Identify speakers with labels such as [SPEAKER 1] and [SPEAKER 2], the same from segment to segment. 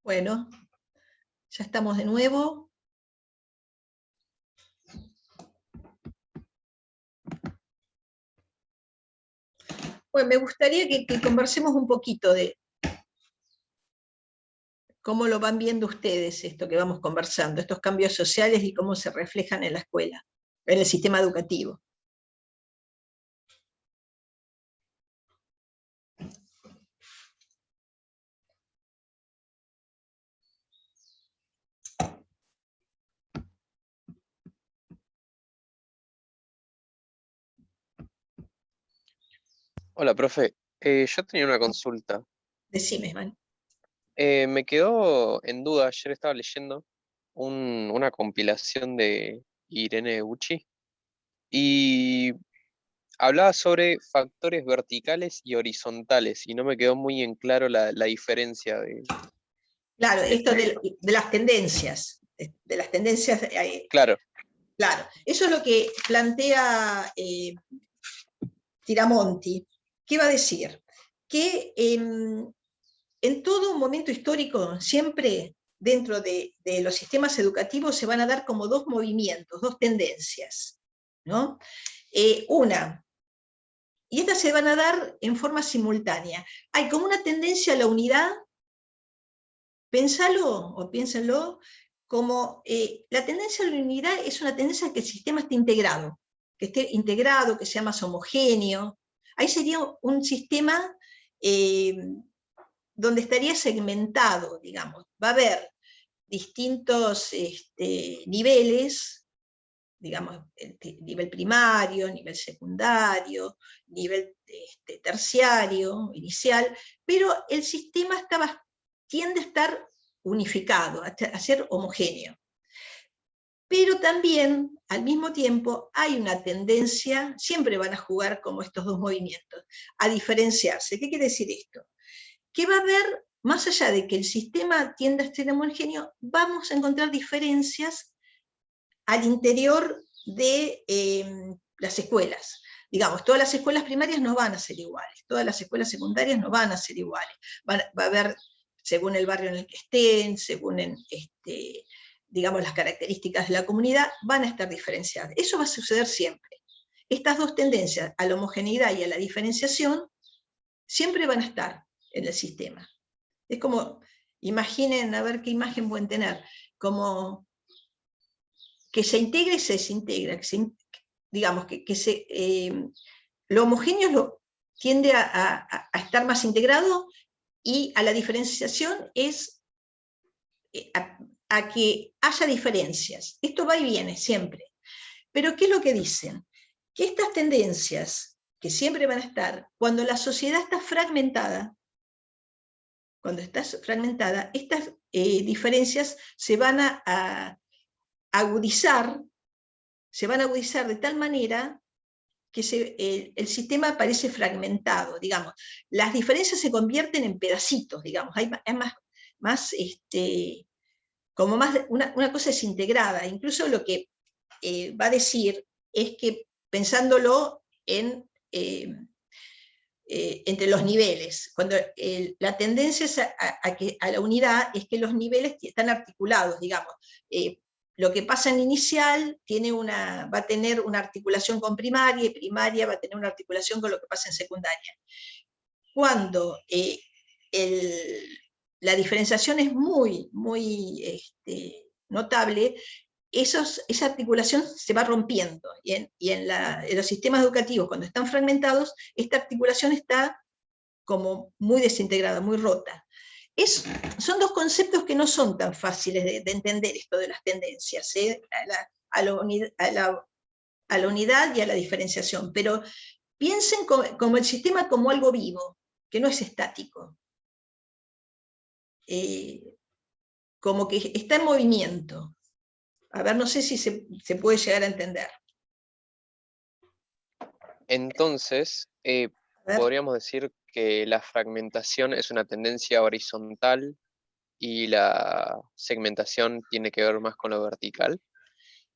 [SPEAKER 1] Bueno, ya estamos de nuevo. Bueno, me gustaría que conversemos un poquito de cómo lo van viendo ustedes, esto que vamos conversando, estos cambios sociales y cómo se reflejan en la escuela, en el sistema educativo.
[SPEAKER 2] Hola, profe. Yo tenía una consulta.
[SPEAKER 1] Decime, Man.
[SPEAKER 2] Me quedó en duda, ayer estaba leyendo una compilación de Irene Uchi y hablaba sobre factores verticales y horizontales y no me quedó muy en claro la diferencia
[SPEAKER 1] Claro, esto
[SPEAKER 2] entre...
[SPEAKER 1] de las tendencias, de las tendencias,
[SPEAKER 2] Claro,
[SPEAKER 1] claro, eso es lo que plantea Tiramonti. ¿Qué va a decir? Que en todo momento histórico, siempre dentro de los sistemas educativos se van a dar como dos movimientos, dos tendencias, ¿no? Una, y estas se van a dar en forma simultánea. Hay como una tendencia a la unidad, piénsenlo, como la tendencia a la unidad es una tendencia a que el sistema esté integrado, que sea más homogéneo. Ahí sería un sistema donde estaría segmentado, digamos. Va a haber distintos niveles, digamos, nivel primario, nivel secundario, nivel terciario, inicial, pero el sistema tiende a estar unificado, a ser homogéneo. Pero también, al mismo tiempo, hay una tendencia, siempre van a jugar como estos dos movimientos, a diferenciarse. ¿Qué quiere decir esto? Que va a haber, más allá de que el sistema tienda a ser homogéneo, vamos a encontrar diferencias al interior de las escuelas. Digamos, todas las escuelas primarias no van a ser iguales, todas las escuelas secundarias no van a ser iguales. Va a haber, según el barrio en el que estén, según digamos, las características de la comunidad, van a estar diferenciadas. Eso va a suceder siempre. Estas dos tendencias, a la homogeneidad y a la diferenciación, siempre van a estar en el sistema. Es como, imaginen, a ver qué imagen pueden tener, como que se integra y se desintegra, digamos, lo homogéneo tiende a estar más integrado y a la diferenciación es a que haya diferencias. Esto va y viene siempre. Pero ¿qué es lo que dicen? Que estas tendencias, que siempre van a estar, cuando la sociedad está fragmentada, estas diferencias se van a agudizar de tal manera que el sistema parece fragmentado, digamos. Las diferencias se convierten en pedacitos, digamos. Hay más como más una cosa desintegrada. Incluso lo que va a decir es que, pensándolo entre los niveles, cuando la tendencia es a la unidad, es que los niveles están articulados, digamos. Lo que pasa en inicial va a tener una articulación con primaria, y primaria va a tener una articulación con lo que pasa en secundaria. Cuando la diferenciación es muy, muy notable, esa articulación se va rompiendo, y en los sistemas educativos, cuando están fragmentados, esta articulación está como muy desintegrada, muy rota. Son dos conceptos que no son tan fáciles de entender, esto de las tendencias, a la unidad y a la diferenciación, pero piensen como el sistema como algo vivo, que no es estático, como que está en movimiento. A ver, no sé si se puede llegar a entender.
[SPEAKER 2] entonces podríamos decir que la fragmentación es una tendencia horizontal y la segmentación tiene que ver más con lo vertical.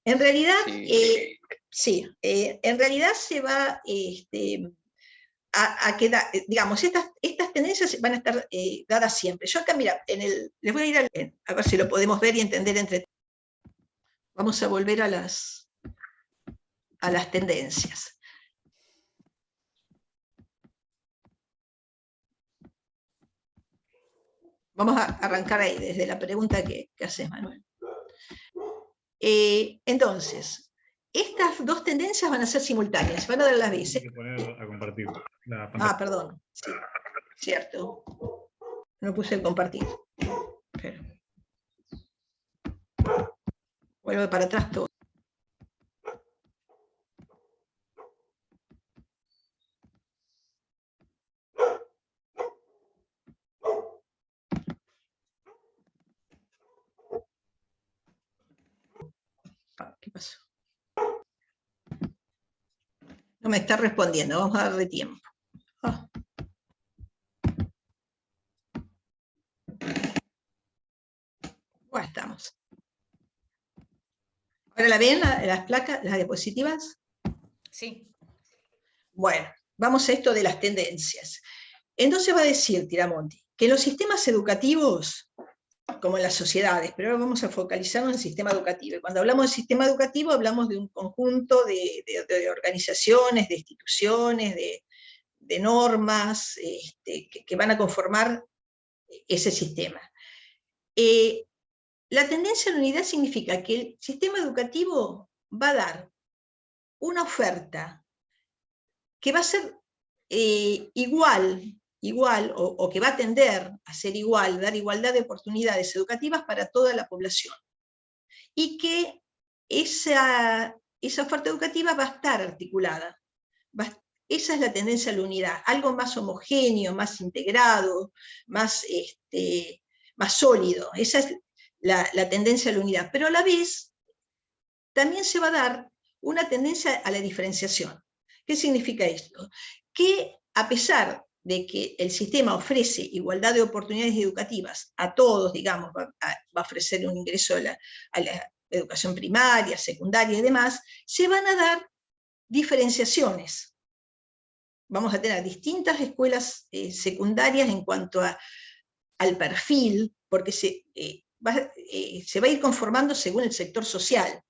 [SPEAKER 1] En realidad,
[SPEAKER 2] Sí.
[SPEAKER 1] sí, en realidad se va digamos, estas tendencias van a estar dadas siempre. Yo acá, mira, les voy a ir a ver si lo podemos ver y entender entre. Vamos a volver a las tendencias. Vamos a arrancar ahí, desde la pregunta que haces, Manuel. Entonces, estas dos tendencias van a ser simultáneas, van a dar las veces.
[SPEAKER 3] Hay que poner a compartir la pantalla.
[SPEAKER 1] Ah, perdón, sí, cierto. No puse el compartir. Pero vuelve para atrás todo. ¿Qué pasó? No me está respondiendo, vamos a darle tiempo. Ah. Bueno, estamos. ¿Ahora la ven, las placas, las diapositivas?
[SPEAKER 4] Sí.
[SPEAKER 1] Bueno, vamos a esto de las tendencias. Entonces va a decir Tiramonti que los sistemas educativos, como en las sociedades, pero ahora vamos a focalizarnos en el sistema educativo. Y cuando hablamos de sistema educativo hablamos de un conjunto de organizaciones, de instituciones, de normas que van a conformar ese sistema. La tendencia a la unidad significa que el sistema educativo va a dar una oferta que va a ser igual o que va a tender a ser igual, dar igualdad de oportunidades educativas para toda la población. Y que esa oferta educativa va a estar articulada. Esa es la tendencia a la unidad, algo más homogéneo, más integrado, más sólido. Esa es la tendencia a la unidad. Pero a la vez también se va a dar una tendencia a la diferenciación. ¿Qué significa esto? Que a pesar de que el sistema ofrece igualdad de oportunidades educativas a todos, digamos, va a ofrecer un ingreso a la educación primaria, secundaria y demás, se van a dar diferenciaciones. Vamos a tener distintas escuelas secundarias en cuanto al perfil, porque se va a ir conformando según el sector social.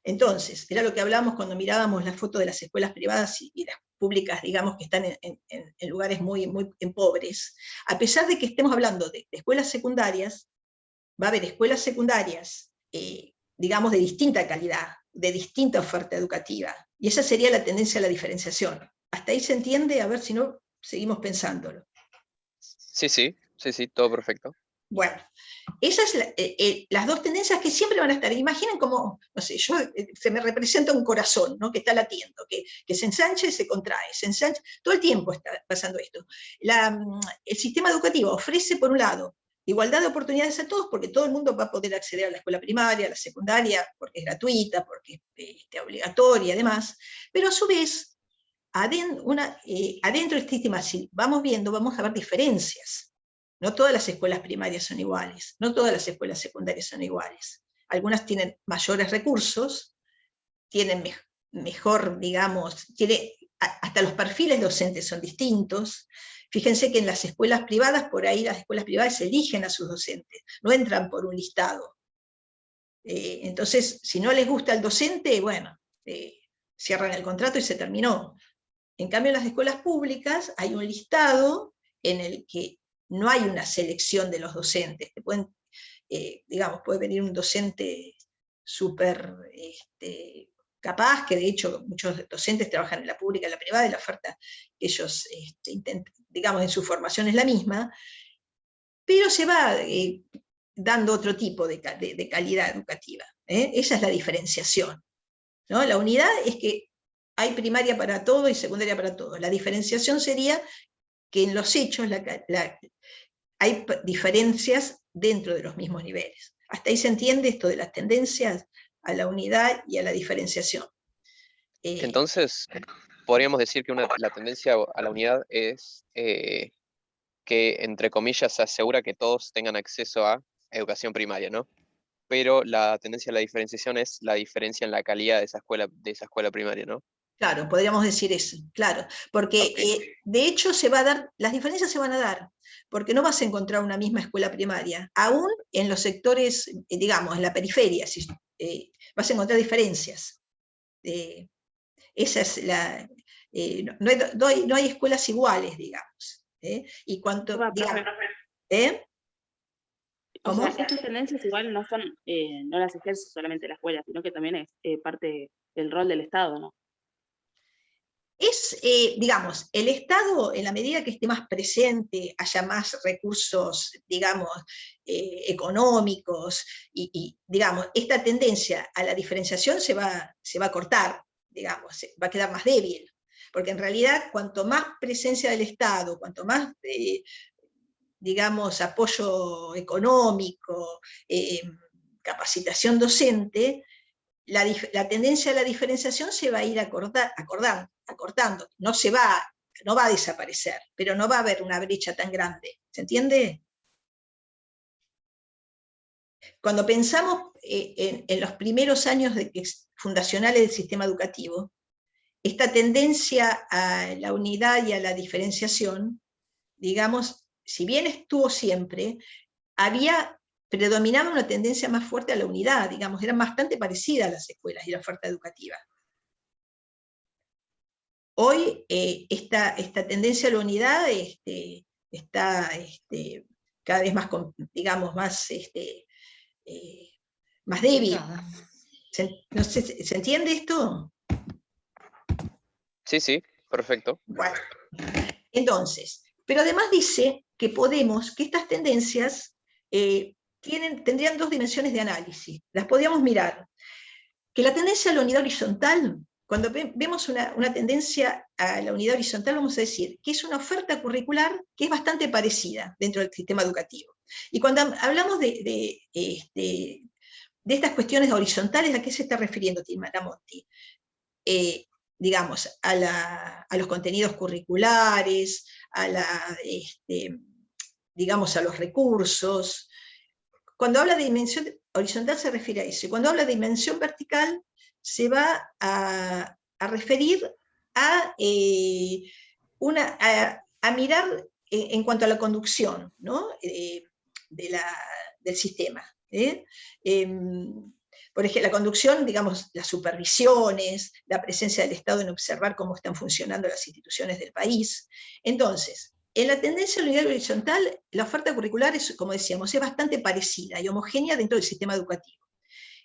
[SPEAKER 1] Entonces, era lo que hablábamos cuando mirábamos las fotos de las escuelas privadas y las públicas, digamos, que están en lugares muy pobres. A pesar de que estemos hablando de escuelas secundarias, va a haber escuelas secundarias, digamos, de distinta calidad, de distinta oferta educativa. Y esa sería la tendencia a la diferenciación. ¿Hasta ahí se entiende? A ver si no, seguimos pensándolo.
[SPEAKER 2] Sí, todo perfecto.
[SPEAKER 1] Bueno, esas las dos tendencias que siempre van a estar. Imaginen como, no sé, se me representa un corazón, ¿no? Que está latiendo, que se ensancha y se contrae, se ensancha, todo el tiempo está pasando esto. El sistema educativo ofrece, por un lado, igualdad de oportunidades a todos, porque todo el mundo va a poder acceder a la escuela primaria, a la secundaria, porque es gratuita, porque es obligatoria, además, pero a su vez, adentro del sistema, si vamos viendo, vamos a ver diferencias. No todas las escuelas primarias son iguales, no todas las escuelas secundarias son iguales. Algunas tienen mayores recursos, tienen mejor, digamos, hasta los perfiles docentes son distintos. Fíjense que en las escuelas privadas, por ahí las escuelas privadas eligen a sus docentes, no entran por un listado. Entonces, si no les gusta el docente, bueno, cierran el contrato y se terminó. En cambio, en las escuelas públicas hay un listado en el que no hay una selección de los docentes. Digamos, puede venir un docente súper capaz, que de hecho muchos docentes trabajan en la pública y en la privada, y la oferta que ellos intentan, digamos, en su formación es la misma, pero se va dando otro tipo de calidad educativa. Esa es la diferenciación, ¿no? La unidad es que hay primaria para todo y secundaria para todo. La diferenciación sería que en los hechos hay diferencias dentro de los mismos niveles. Hasta ahí se entiende esto de las tendencias a la unidad y a la diferenciación.
[SPEAKER 2] Entonces, podríamos decir que la tendencia a la unidad es que, entre comillas, se asegura que todos tengan acceso a educación primaria, ¿no? Pero la tendencia a la diferenciación es la diferencia en la calidad de esa escuela primaria, ¿no?
[SPEAKER 1] Claro, podríamos decir eso, claro, porque de hecho se va a dar, las diferencias se van a dar, porque no vas a encontrar una misma escuela primaria, aún en los sectores, digamos, en la periferia, vas a encontrar diferencias. Esa es la, no hay escuelas iguales, digamos. Y cuanto, digamos,
[SPEAKER 4] O sea, estas tendencias igual no son, no las ejerce solamente la escuela, sino que también es parte del rol del Estado, ¿no?
[SPEAKER 1] Es, digamos, el Estado, en la medida que esté más presente, haya más recursos, digamos, económicos, digamos, esta tendencia a la diferenciación se va a cortar, digamos, va a quedar más débil, porque en realidad cuanto más presencia del Estado, cuanto más, digamos, apoyo económico, capacitación docente, la tendencia a la diferenciación se va a ir acortando, no va a desaparecer, pero no va a haber una brecha tan grande, ¿se entiende? Cuando pensamos en los primeros años fundacionales del sistema educativo, esta tendencia a la unidad y a la diferenciación, digamos, si bien estuvo siempre, predominaba una tendencia más fuerte a la unidad, digamos, eran bastante parecidas las escuelas y la oferta educativa. Hoy esta tendencia a la unidad está cada vez más, digamos, más débil. No sé, ¿se entiende esto?
[SPEAKER 2] Sí, sí, perfecto.
[SPEAKER 1] Bueno, entonces, pero además dice que estas tendencias tendrían dos dimensiones de análisis, las podríamos mirar. Que la tendencia a la unidad horizontal, cuando vemos una tendencia a la unidad horizontal, vamos a decir que es una oferta curricular que es bastante parecida dentro del sistema educativo. Y cuando hablamos de estas cuestiones horizontales, ¿a qué se está refiriendo Tiramonti? Digamos, a los contenidos curriculares, digamos, a los recursos. Cuando habla de dimensión horizontal se refiere a eso, y cuando habla de dimensión vertical se va a referir a mirar en cuanto a la conducción, ¿no? Del sistema. Por ejemplo, la conducción, digamos, las supervisiones, la presencia del Estado en observar cómo están funcionando las instituciones del país. Entonces, en la tendencia a la unidad horizontal, la oferta curricular es, como decíamos, es bastante parecida y homogénea dentro del sistema educativo.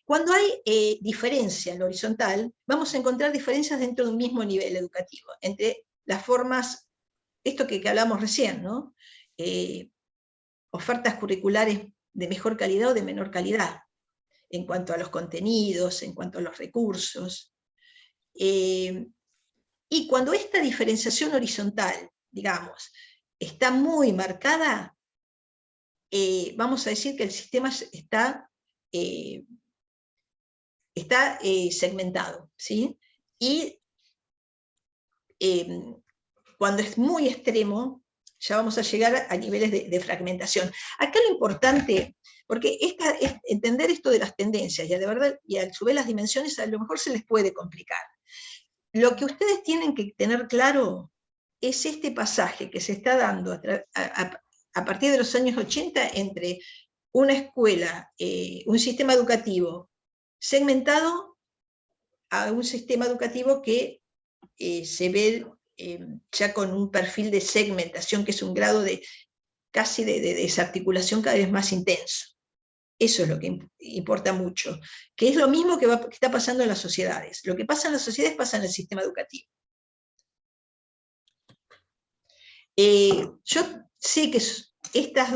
[SPEAKER 1] Cuando hay diferencia en lo horizontal, vamos a encontrar diferencias dentro de un mismo nivel educativo, entre las formas, esto que hablamos recién, ¿no? Ofertas curriculares de mejor calidad o de menor calidad, en cuanto a los contenidos, en cuanto a los recursos. Y cuando esta diferenciación horizontal, digamos, está muy marcada, vamos a decir que el sistema está segmentado, ¿sí? Y cuando es muy extremo, ya vamos a llegar a niveles de fragmentación. Acá lo importante, porque entender esto de las tendencias y a su vez las dimensiones, a lo mejor se les puede complicar. Lo que ustedes tienen que tener claro es este pasaje que se está dando a partir de los años 80 entre una escuela, un sistema educativo segmentado a un sistema educativo que se ve ya con un perfil de segmentación, que es un grado casi de desarticulación cada vez más intenso. Eso es lo que importa mucho, que es lo mismo que está pasando en las sociedades. Lo que pasa en las sociedades pasa en el sistema educativo. Yo sé que esta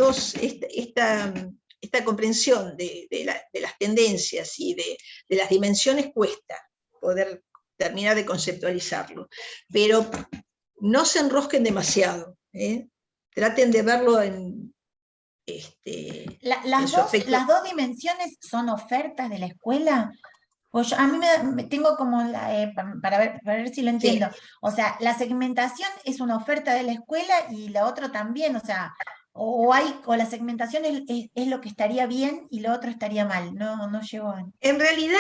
[SPEAKER 1] comprensión de las tendencias y de las dimensiones cuesta poder terminar de conceptualizarlo, pero no se enrosquen demasiado, traten de verlo en
[SPEAKER 5] las dos dimensiones son ofertas de la escuela. Pues a mí tengo como, para ver si lo entiendo, sí. O sea, la segmentación es una oferta de la escuela y la otra también, o sea, o la segmentación es lo que estaría bien y lo otro estaría mal, no llego a...
[SPEAKER 1] En realidad,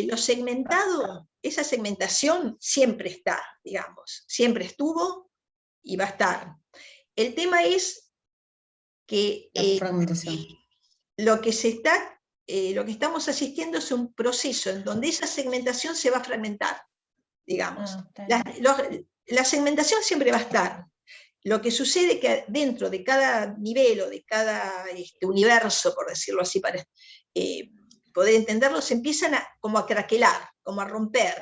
[SPEAKER 1] lo segmentado, esa segmentación siempre está, digamos, siempre estuvo y va a estar. El tema es que
[SPEAKER 6] La fragmentación.
[SPEAKER 1] lo que estamos asistiendo es un proceso en donde esa segmentación se va a fragmentar, digamos. La segmentación siempre va a estar. Lo que sucede es que dentro de cada nivel o de cada universo, por decirlo así, para poder entenderlo, se empiezan como a craquelar, como a romper,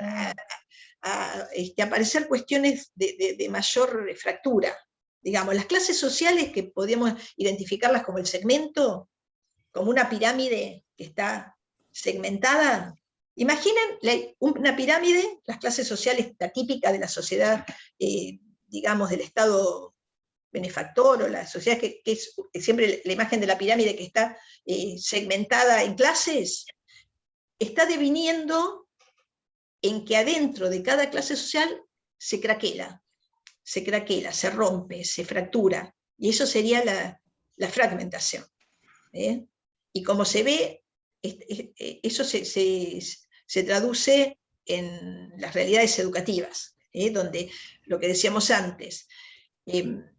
[SPEAKER 1] a aparecer cuestiones de mayor fractura. Digamos, las clases sociales que podríamos identificarlas como el segmento, como una pirámide que está segmentada. Imaginen una pirámide, las clases sociales, la típica de la sociedad, digamos, del Estado benefactor, o la sociedad que es siempre la imagen de la pirámide que está segmentada en clases, está deviniendo en que adentro de cada clase social se craquela, se rompe, se fractura, y eso sería la fragmentación. Y como se ve, eso se traduce en las realidades educativas, donde lo que decíamos antes, en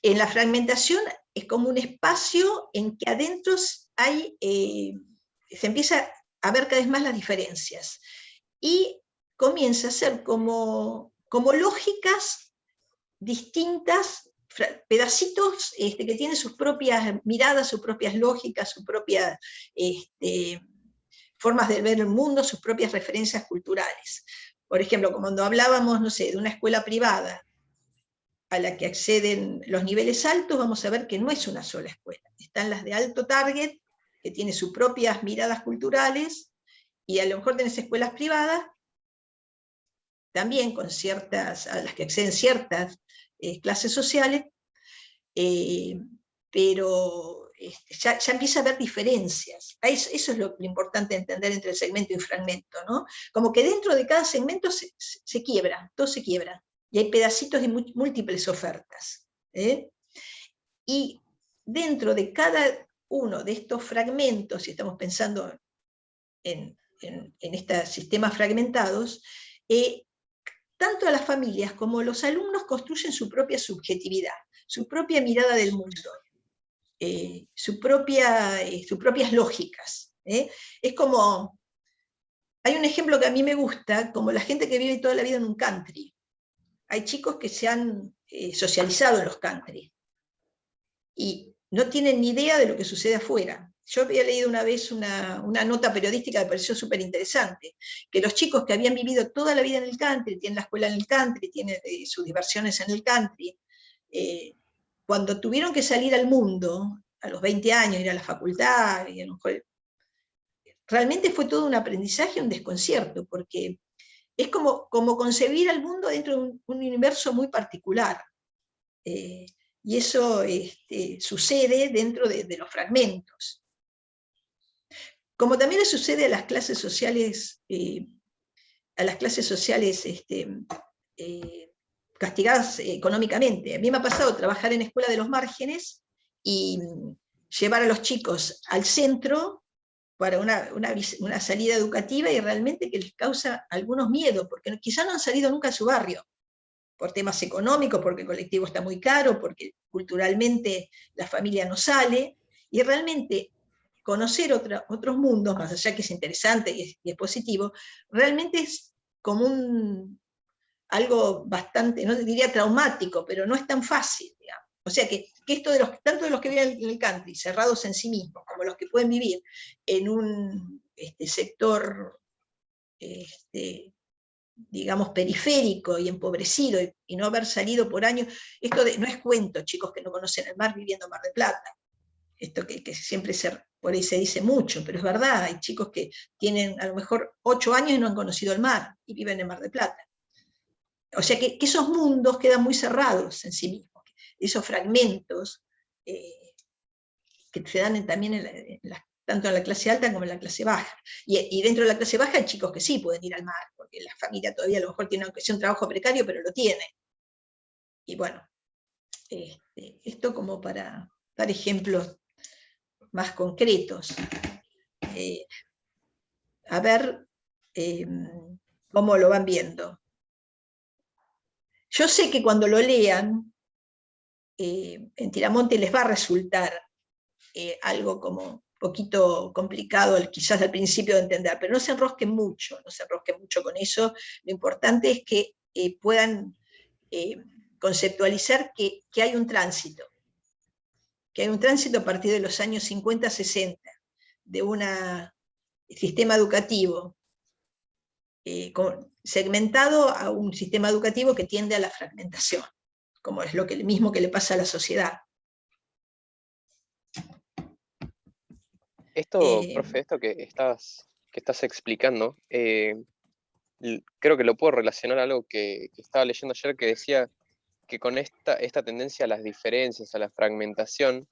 [SPEAKER 1] la fragmentación es como un espacio en que adentro se empieza a ver cada vez más las diferencias, y comienza a ser como lógicas distintas, pedacitos que tienen sus propias miradas, sus propias lógicas, sus propias formas de ver el mundo, sus propias referencias culturales. Por ejemplo, cuando hablábamos, no sé, de una escuela privada a la que acceden los niveles altos, vamos a ver que no es una sola escuela. Están las de alto target, que tienen sus propias miradas culturales, y a lo mejor tenés escuelas privadas, también con a las que acceden ciertas clases sociales, pero ya empieza a haber diferencias. Eso es lo importante entender entre el segmento y el fragmento, ¿no? Como que dentro de cada segmento se quiebra, todo se quiebra, y hay pedacitos de múltiples ofertas. Y dentro de cada uno de estos fragmentos, si estamos pensando en estos sistemas fragmentados, tanto las familias como los alumnos construyen su propia subjetividad, su propia mirada del mundo, sus propias lógicas. Es como, hay un ejemplo que a mí me gusta, como la gente que vive toda la vida en un country. Hay chicos que se han socializado en los country y no tienen ni idea de lo que sucede afuera. Yo había leído una vez una nota periodística que me pareció súper interesante, que los chicos que habían vivido toda la vida en el country, tienen la escuela en el country, tienen sus diversiones en el country, cuando tuvieron que salir al mundo, a los 20 años, ir a la facultad, y a lo mejor, realmente fue todo un aprendizaje, un desconcierto, porque es como concebir al mundo dentro de un universo muy particular. Y eso sucede dentro de los fragmentos. Como también le sucede a las clases sociales, castigadas económicamente. A mí me ha pasado trabajar en escuela de los márgenes y llevar a los chicos al centro para una salida educativa, y realmente que les causa algunos miedos, porque quizás no han salido nunca a su barrio, por temas económicos, porque el colectivo está muy caro, porque culturalmente la familia no sale, y realmente conocer otros mundos, más allá que es interesante y es positivo, realmente es como algo bastante, no diría traumático, pero no es tan fácil, digamos. O sea que esto tanto de los que viven en el country, cerrados en sí mismos, como los que pueden vivir en un sector, digamos, periférico y empobrecido, y no haber salido por años, no es cuento, chicos que no conocen el mar viviendo en Mar del Plata. Esto que siempre por ahí se dice mucho, pero es verdad, hay chicos que tienen a lo mejor 8 años y no han conocido el mar, y viven en Mar del Plata. O sea que esos mundos quedan muy cerrados en sí mismos, esos fragmentos que se dan también tanto en la clase alta como en la clase baja. Y dentro de la clase baja hay chicos que sí pueden ir al mar, porque la familia todavía a lo mejor tiene, aunque sea un trabajo precario, pero lo tiene. Y bueno, Esto como para dar ejemplos más concretos. A ver cómo lo van viendo. Yo sé que cuando lo lean, en Tiramonte les va a resultar algo como un poquito complicado, quizás al principio de entender, pero no se enrosquen mucho con eso. Lo importante es que puedan conceptualizar que hay un tránsito, a partir de los años 50, 60, de un sistema educativo segmentado a un sistema educativo que tiende a la fragmentación, como es lo mismo que le pasa a la sociedad.
[SPEAKER 2] Esto, profe, esto que estás explicando, creo que lo puedo relacionar a algo que estaba leyendo ayer, que decía que con esta tendencia a las diferencias, a la fragmentación,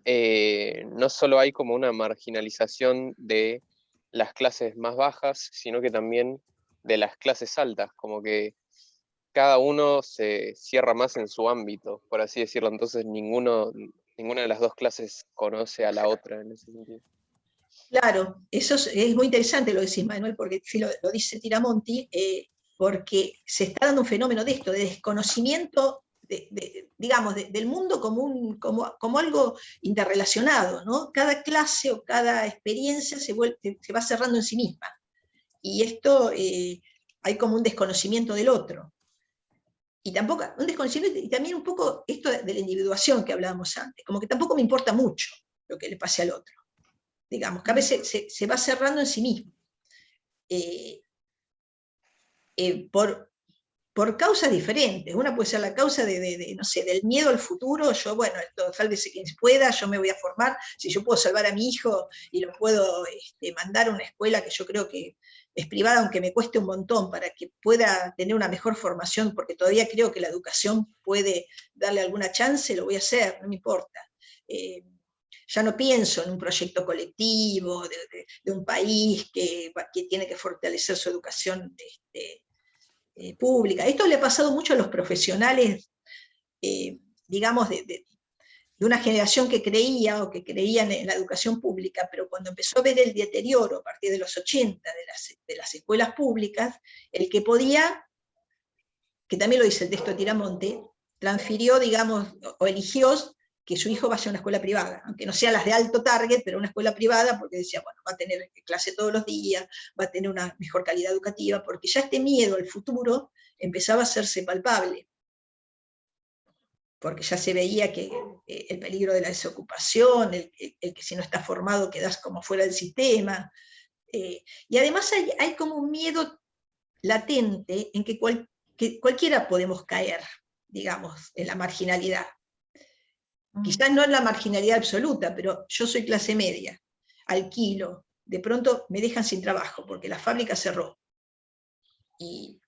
[SPEAKER 2] no solo hay como una marginalización de las clases más bajas, sino que también de las clases altas, como que cada uno se cierra más en su ámbito, por así decirlo, entonces ninguna de las dos clases conoce a la otra en ese sentido.
[SPEAKER 1] Claro, eso es muy interesante lo que decís, Manuel, porque sí lo dice Tiramonti, porque se está dando un fenómeno de esto, de desconocimiento, digamos, del mundo como algo interrelacionado, ¿no? Cada clase o cada experiencia se va cerrando en sí misma. Y esto, hay como un desconocimiento del otro. Y tampoco, un desconocimiento, y también un poco esto de la individuación que hablábamos antes, como que tampoco me importa mucho lo que le pase al otro. Digamos, que a veces se va cerrando en sí mismo. Por causas diferentes. Una puede ser la causa no sé, del miedo al futuro. Yo, bueno, sálvese quien pueda, yo me voy a formar. Si yo puedo salvar a mi hijo y lo puedo mandar a una escuela que yo creo que es privada, aunque me cueste un montón, para que pueda tener una mejor formación, porque todavía creo que la educación puede darle alguna chance, lo voy a hacer, no me importa. Ya no pienso en un proyecto colectivo de un país que tiene que fortalecer su educación pública. Esto le ha pasado mucho a los profesionales, digamos, de una generación que creían en la educación pública, pero cuando empezó a ver el deterioro a partir de los 80 de las escuelas públicas, el que podía, que también lo dice el texto de Tiramonte, transfirió, digamos, o eligió que su hijo vaya a una escuela privada, aunque no sea las de alto target, pero una escuela privada, porque decía, bueno, va a tener clase todos los días, va a tener una mejor calidad educativa, porque ya este miedo al futuro empezaba a hacerse palpable, porque ya se veía que el peligro de la desocupación, el que si no estás formado quedás como fuera del sistema, y además hay como un miedo latente en que cualquiera podemos caer, digamos, en la marginalidad. Quizás no en la marginalidad absoluta, pero yo soy clase media, alquilo, de pronto me dejan sin trabajo porque la fábrica cerró. Y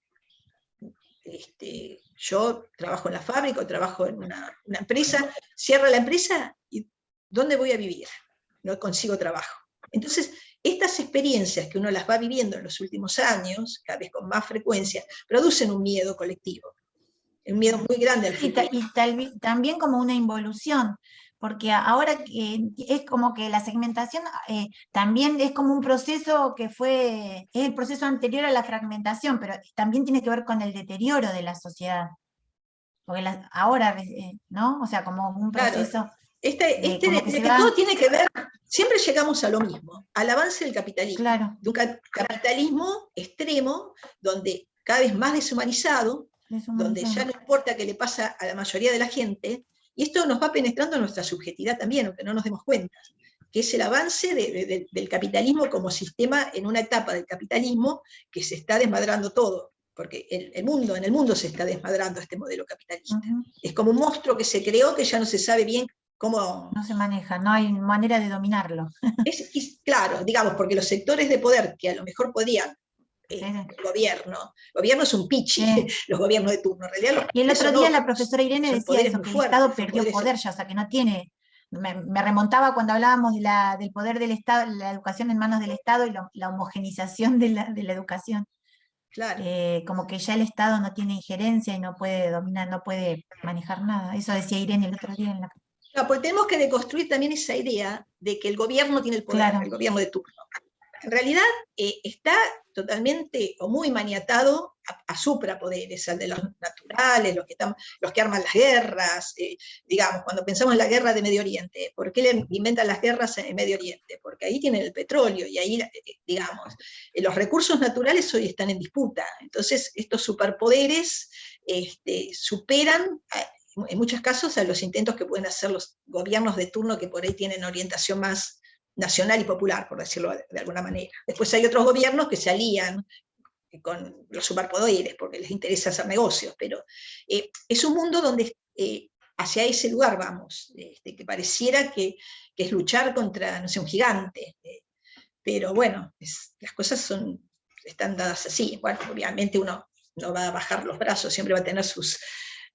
[SPEAKER 1] yo trabajo en la fábrica o trabajo en una empresa, cierra la empresa y ¿dónde voy a vivir? No consigo trabajo. Entonces, estas experiencias que uno las va viviendo en los últimos años, cada vez con más frecuencia, producen un miedo colectivo. Un miedo muy grande al futuro.
[SPEAKER 5] Y también como una involución, porque ahora es como que la segmentación también es como un proceso es el proceso anterior a la fragmentación, pero también tiene que ver con el deterioro de la sociedad. Porque ahora, ¿no? O sea, como un proceso...
[SPEAKER 1] Claro. Todo tiene que ver, siempre llegamos a lo mismo, al avance del capitalismo.
[SPEAKER 5] Claro.
[SPEAKER 1] De un capitalismo extremo, donde cada vez más deshumanizado, donde ya no importa qué le pasa a la mayoría de la gente, y esto nos va penetrando en nuestra subjetividad también, aunque no nos demos cuenta, que es el avance del capitalismo como sistema en una etapa del capitalismo que se está desmadrando todo, porque en el mundo se está desmadrando este modelo capitalista. Es como un monstruo que se creó que ya no se sabe bien cómo...
[SPEAKER 5] No se maneja, no hay manera de dominarlo.
[SPEAKER 1] Claro, digamos, porque los sectores de poder que a lo mejor podían, el gobierno es un pichi, los gobiernos de turno, en realidad.
[SPEAKER 5] Y el otro día la profesora Irene decía eso, que el Estado perdió poder ya, o sea, que no tiene... Me remontaba cuando hablábamos del poder del Estado, la educación en manos del Estado y la homogenización de la educación.
[SPEAKER 1] Claro.
[SPEAKER 5] Como que ya el Estado no tiene injerencia y no puede dominar, no puede manejar nada. Eso decía Irene el otro día en la...
[SPEAKER 1] No, pues tenemos que deconstruir también esa idea de que el gobierno tiene el poder,
[SPEAKER 5] Claro.
[SPEAKER 1] el gobierno de turno. En realidad está totalmente o muy maniatado a suprapoderes, al de los naturales, los que arman las guerras, digamos, cuando pensamos en la guerra de Medio Oriente, ¿por qué le inventan las guerras en Medio Oriente? Porque ahí tienen el petróleo y ahí, digamos, los recursos naturales hoy están en disputa. Entonces, estos superpoderes superan en muchos casos a los intentos que pueden hacer los gobiernos de turno que por ahí tienen orientación más nacional y popular, por decirlo de alguna manera. Después hay otros gobiernos que se alían con los superpoderes porque les interesa hacer negocios, pero es un mundo donde hacia ese lugar vamos, que pareciera que es luchar contra, no sé, un gigante, pero bueno, las cosas están dadas así. Bueno, obviamente uno no va a bajar los brazos, siempre va a tener sus,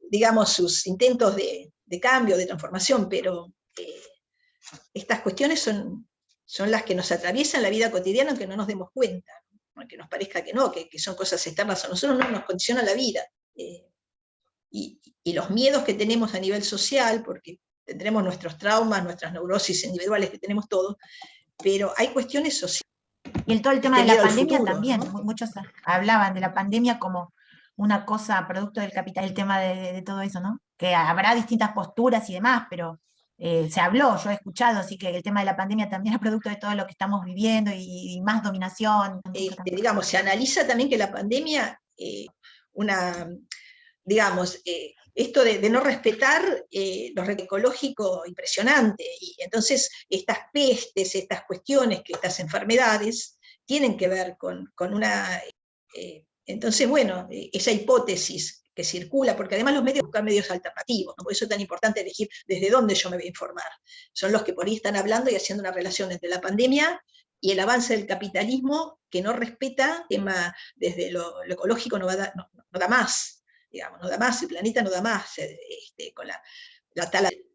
[SPEAKER 1] digamos, sus intentos de cambio, de transformación, pero estas cuestiones son las que nos atraviesan la vida cotidiana aunque no nos demos cuenta, aunque nos parezca que no, que son cosas externas a nosotros, no nos condicionan la vida. Y los miedos que tenemos a nivel social, porque tendremos nuestros traumas, nuestras neurosis individuales que tenemos todos, pero hay cuestiones sociales.
[SPEAKER 5] Y todo el tema de la pandemia
[SPEAKER 1] futuro,
[SPEAKER 5] también,
[SPEAKER 1] ¿no?
[SPEAKER 5] Muchos hablaban de la pandemia como una cosa producto del capital, el tema de todo eso, ¿no? Que habrá distintas posturas y demás, pero se habló, yo he escuchado, así que el tema de la pandemia también es producto de todo lo que estamos viviendo y más dominación.
[SPEAKER 1] Digamos, se analiza también que la pandemia, digamos, esto de no respetar lo ecológico impresionante, y entonces estas pestes, estas cuestiones, estas enfermedades, tienen que ver con una... entonces, bueno, esa hipótesis que circula, porque además los medios buscan medios alternativos, ¿no? Por eso es tan importante elegir desde dónde yo me voy a informar. Son los que por ahí están hablando y haciendo una relación entre la pandemia y el avance del capitalismo, que no respeta el tema desde lo ecológico, no da más, digamos, no da más, el planeta no da más, con la tala del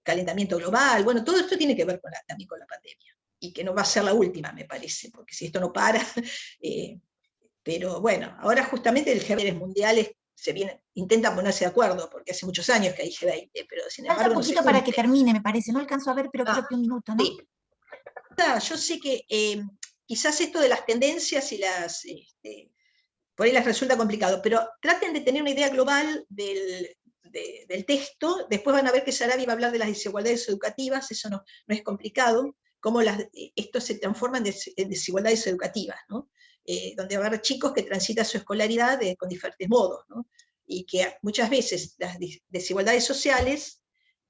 [SPEAKER 1] calentamiento global. Bueno, todo esto tiene que ver también con la pandemia, y que no va a ser la última, me parece, porque si esto no para... pero bueno, ahora justamente el G20 mundiales intentan ponerse de acuerdo, porque hace muchos años que hay G20, pero sin embargo...
[SPEAKER 5] Falta un poquito para que termine, me parece, no alcanzo a ver, pero creo que un minuto, ¿no?
[SPEAKER 1] Sí. Yo sé que quizás esto de las tendencias y por ahí les resulta complicado, pero traten de tener una idea global del texto. Después van a ver que Sarabi va a hablar de las desigualdades educativas, eso no es complicado, cómo esto se transforma en desigualdades educativas, ¿no? Donde va a haber chicos que transitan su escolaridad con diferentes modos, ¿no? Y que muchas veces las desigualdades sociales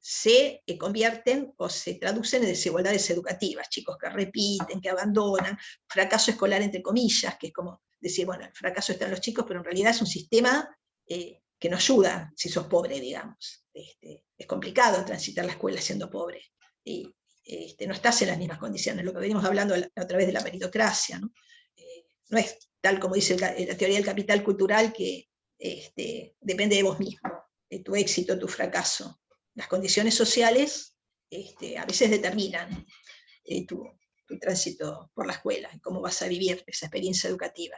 [SPEAKER 1] se convierten o se traducen en desigualdades educativas, chicos que repiten, que abandonan, fracaso escolar entre comillas, que es como decir, bueno, el fracaso está en los chicos, pero en realidad es un sistema que no ayuda si sos pobre, digamos. Es complicado transitar la escuela siendo pobre, y no estás en las mismas condiciones, lo que venimos hablando a través de la meritocracia, ¿no? No es tal como dice la teoría del capital cultural, que depende de vos mismo, de tu éxito, tu fracaso. Las condiciones sociales a veces determinan tu tránsito por la escuela, cómo vas a vivir esa experiencia educativa.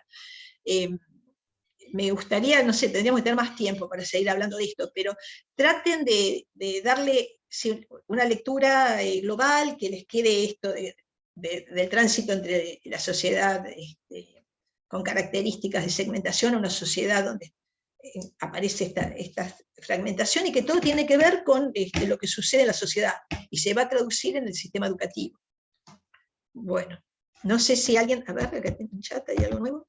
[SPEAKER 1] Me gustaría, no sé, tendríamos que tener más tiempo para seguir hablando de esto, pero traten de darle una lectura global que les quede esto del tránsito entre la sociedad con características de segmentación a una sociedad donde aparece esta fragmentación, y que todo tiene que ver con lo que sucede en la sociedad y se va a traducir en el sistema educativo. Bueno, no sé si alguien, a ver, acá tengo un chat, ¿hay algo nuevo?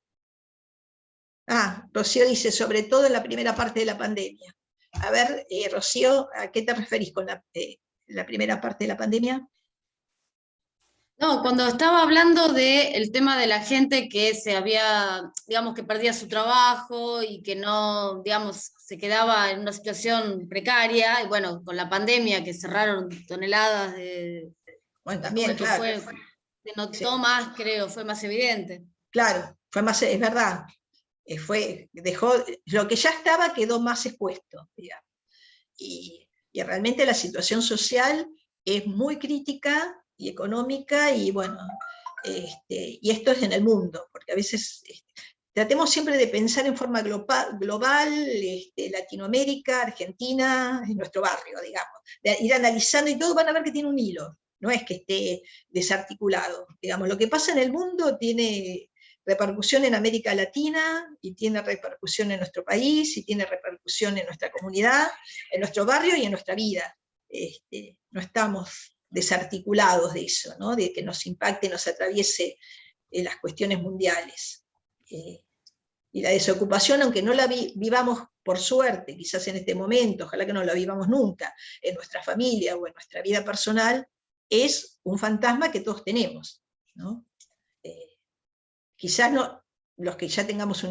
[SPEAKER 1] Rocío dice, sobre todo en la primera parte de la pandemia. A ver, Rocío, ¿a qué te referís con la primera parte de la pandemia?
[SPEAKER 6] No, cuando estaba hablando del tema de la gente que se había, digamos, que perdía su trabajo y que no, digamos, se quedaba en una situación precaria, y bueno, con la pandemia que cerraron toneladas de...
[SPEAKER 1] Bueno, también, claro.
[SPEAKER 6] Se notó más, creo, fue más evidente.
[SPEAKER 1] Claro, fue más, es verdad. Dejó, lo que ya estaba quedó más expuesto, digamos. Y realmente la situación social es muy crítica y económica, y bueno, y esto es en el mundo, porque a veces tratemos siempre de pensar en forma global, Latinoamérica, Argentina, en nuestro barrio, digamos, de ir analizando y todos van a ver que tiene un hilo, no es que esté desarticulado. Digamos, lo que pasa en el mundo tiene repercusión en América Latina, y tiene repercusión en nuestro país, y tiene repercusión en nuestra comunidad, en nuestro barrio y en nuestra vida. No estamos desarticulados de eso, ¿no? De que nos impacte, nos atraviese las cuestiones mundiales. Y la desocupación, aunque no la vivamos por suerte, quizás en este momento, ojalá que no la vivamos nunca, en nuestra familia o en nuestra vida personal, es un fantasma que todos tenemos, ¿no? Quizás no, los que ya tengamos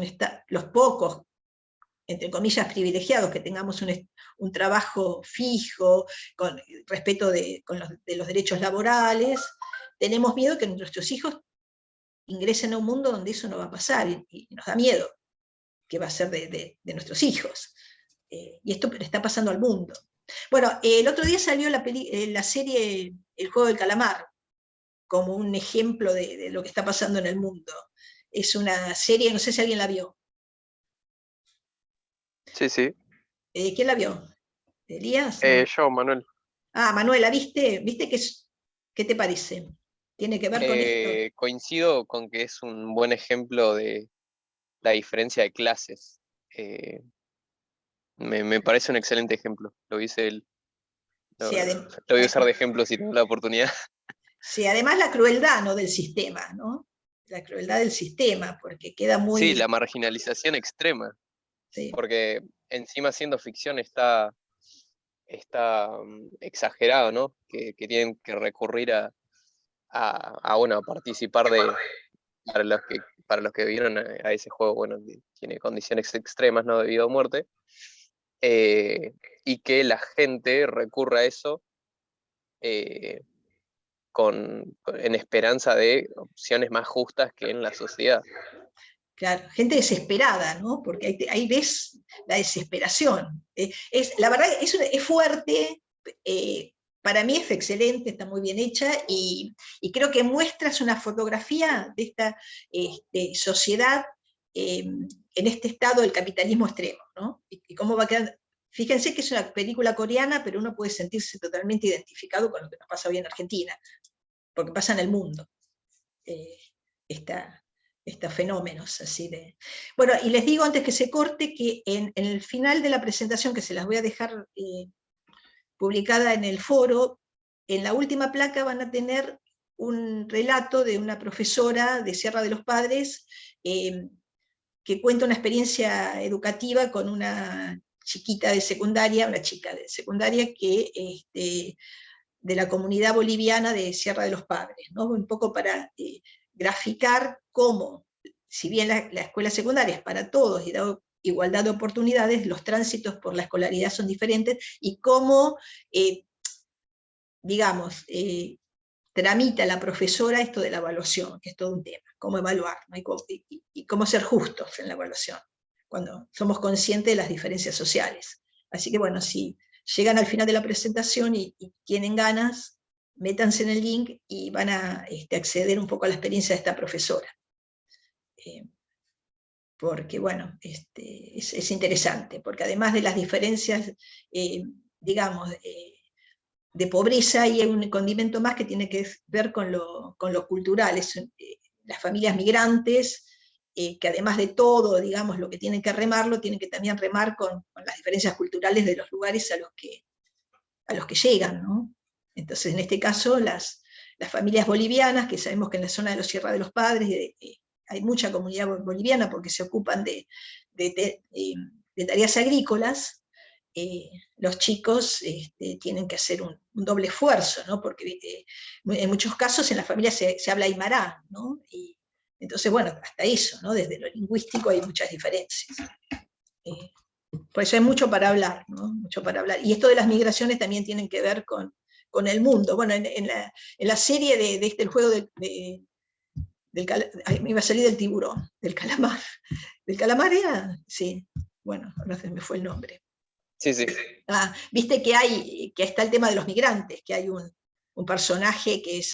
[SPEAKER 1] los pocos, entre comillas, privilegiados, que tengamos un trabajo fijo, con respeto de los derechos laborales, tenemos miedo que nuestros hijos ingresen a un mundo donde eso no va a pasar, y nos da miedo que va a ser de nuestros hijos. Y esto está pasando al mundo. Bueno, el otro día salió la serie El Juego del Calamar, como un ejemplo de lo que está pasando en el mundo. Es una serie, no sé si alguien la vio.
[SPEAKER 2] Sí, sí.
[SPEAKER 1] ¿Quién la vio? ¿Elías? No.
[SPEAKER 2] Yo, Manuel.
[SPEAKER 1] Ah, Manuela, ¿viste? ¿Viste qué te parece? ¿Tiene que ver con esto?
[SPEAKER 2] Coincido con que es un buen ejemplo de la diferencia de clases. Me parece un excelente ejemplo. Lo hice él. Lo
[SPEAKER 1] Sí,
[SPEAKER 2] voy a usar de ejemplo si tengo la oportunidad.
[SPEAKER 1] Sí, además la crueldad, ¿no?, del sistema, ¿no? La crueldad del sistema, porque queda muy...
[SPEAKER 2] Sí, la marginalización extrema.
[SPEAKER 1] Sí.
[SPEAKER 2] Porque encima siendo ficción está exagerado, ¿no? Que tienen que recurrir bueno, a participar para los que vieron a ese juego, bueno, que tiene condiciones extremas, ¿no?, de vida o muerte, y que la gente recurra a eso en esperanza de opciones más justas que en la sociedad.
[SPEAKER 1] Claro, gente desesperada, ¿no? Porque ahí ves la desesperación. La verdad es fuerte, para mí es excelente, está muy bien hecha, y creo que muestras una fotografía de esta sociedad en este estado del capitalismo extremo, ¿no? Y cómo va quedando. Fíjense que es una película coreana, pero uno puede sentirse totalmente identificado con lo que nos pasa hoy en Argentina, porque pasa en el mundo. Estos fenómenos así de... Bueno, y les digo antes que se corte que en el final de la presentación, que se las voy a dejar publicada en el foro, en la última placa van a tener un relato de una profesora de Sierra de los Padres que cuenta una experiencia educativa con una chiquita de secundaria, una chica de secundaria que de la comunidad boliviana de Sierra de los Padres, ¿no? Un poco para graficar cómo, si bien la escuela secundaria es para todos y da igualdad de oportunidades, los tránsitos por la escolaridad son diferentes, y cómo, digamos, tramita la profesora esto de la evaluación, que es todo un tema, cómo evaluar, ¿no? y cómo ser justos en la evaluación, cuando somos conscientes de las diferencias sociales. Así que bueno, si llegan al final de la presentación y tienen ganas, métanse en el link y van a acceder un poco a la experiencia de esta profesora. Porque bueno, es interesante, porque además de las diferencias, digamos, de pobreza, hay un condimento más que tiene que ver con lo cultural. Las familias migrantes, que además de todo, digamos, lo que tienen que remarlo, tienen que también remar con las diferencias culturales de los lugares a los que llegan, ¿no? Entonces, en este caso, las familias bolivianas, que sabemos que en la zona de los Sierra de los Padres hay mucha comunidad boliviana porque se ocupan de tareas agrícolas, los chicos tienen que hacer un doble esfuerzo, ¿no? Porque en muchos casos en la familia se habla aymara, ¿no? Y entonces, bueno, hasta eso, ¿no? Desde lo lingüístico hay muchas diferencias. Por eso hay mucho para hablar, ¿no? Mucho para hablar. Y esto de las migraciones también tienen que ver con el mundo. Bueno, en la serie de el juego me iba a salir del tiburón, del calamar. ¿Del calamar era? Sí, bueno, ahora se me fue el nombre.
[SPEAKER 2] Sí, sí.
[SPEAKER 1] Viste que está el tema de los migrantes, que hay un personaje que es